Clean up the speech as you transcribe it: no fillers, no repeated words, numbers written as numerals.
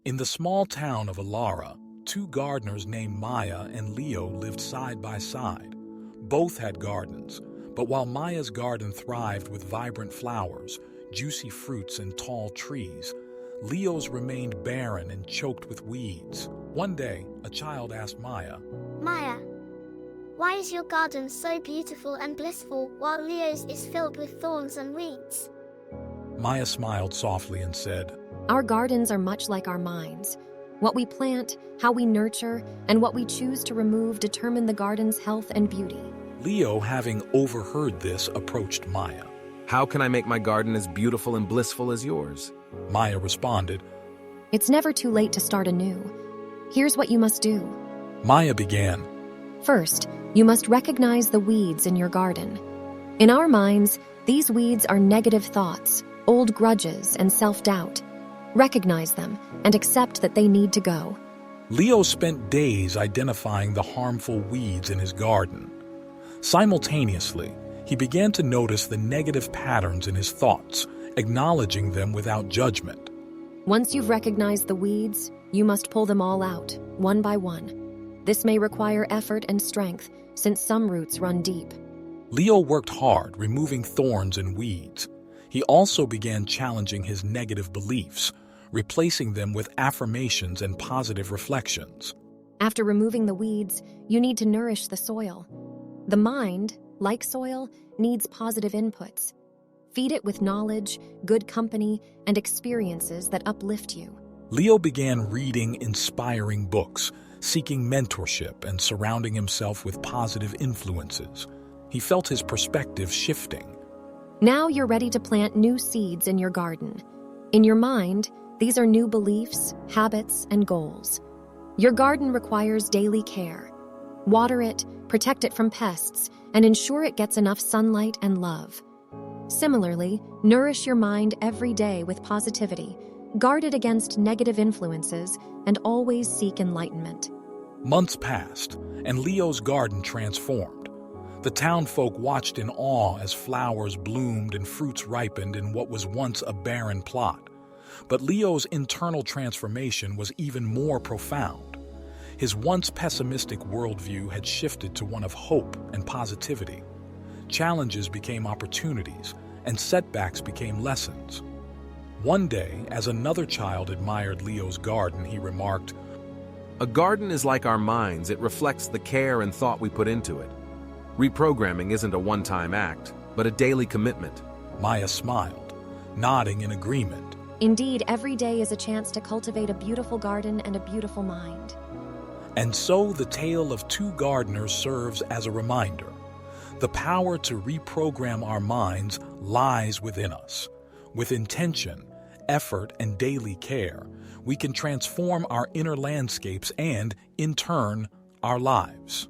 In the small town of Alara, two gardeners named Maya and Leo lived side by side. Both had gardens, but while Maya's garden thrived with vibrant flowers, juicy fruits, and tall trees, Leo's remained barren and choked with weeds. One day, a child asked Maya, Maya, why is your garden so beautiful and blissful while Leo's is filled with thorns and weeds? Maya smiled softly and said, Our gardens are much like our minds. What we plant, how we nurture, and what we choose to remove determine the garden's health and beauty. Leo, having overheard this, approached Maya. How can I make my garden as beautiful and blissful as yours? Maya responded, It's never too late to start anew. Here's what you must do. Maya began. First, you must recognize the weeds in your garden. In our minds, these weeds are negative thoughts, old grudges, and self-doubt. Recognize them and accept that they need to go. Leo spent days identifying the harmful weeds in his garden. Simultaneously, he began to notice the negative patterns in his thoughts, acknowledging them without judgment. Once you've recognized the weeds, you must pull them all out, one by one. This may require effort and strength, since some roots run deep. Leo worked hard, removing thorns and weeds. He also began challenging his negative beliefs, replacing them with affirmations and positive reflections. After removing the weeds, you need to nourish the soil. The mind, like soil, needs positive inputs. Feed it with knowledge, good company, and experiences that uplift you. Leo began reading inspiring books, seeking mentorship, and surrounding himself with positive influences. He felt his perspective shifting. Now you're ready to plant new seeds in your garden. In your mind, these are new beliefs, habits, and goals. Your garden requires daily care. Water it, protect it from pests, and ensure it gets enough sunlight and love. Similarly, nourish your mind every day with positivity, guard it against negative influences, and always seek enlightenment. Months passed, and Leo's garden transformed. The townfolk watched in awe as flowers bloomed and fruits ripened in what was once a barren plot. But Leo's internal transformation was even more profound. His once pessimistic worldview had shifted to one of hope and positivity. Challenges became opportunities, and setbacks became lessons. One day, as another child admired Leo's garden, he remarked, A garden is like our minds. It reflects the care and thought we put into it. Reprogramming isn't a one-time act, but a daily commitment. Maya smiled, nodding in agreement. Indeed, every day is a chance to cultivate a beautiful garden and a beautiful mind. And so the tale of two gardeners serves as a reminder. The power to reprogram our minds lies within us. With intention, effort, and daily care, we can transform our inner landscapes and, in turn, our lives.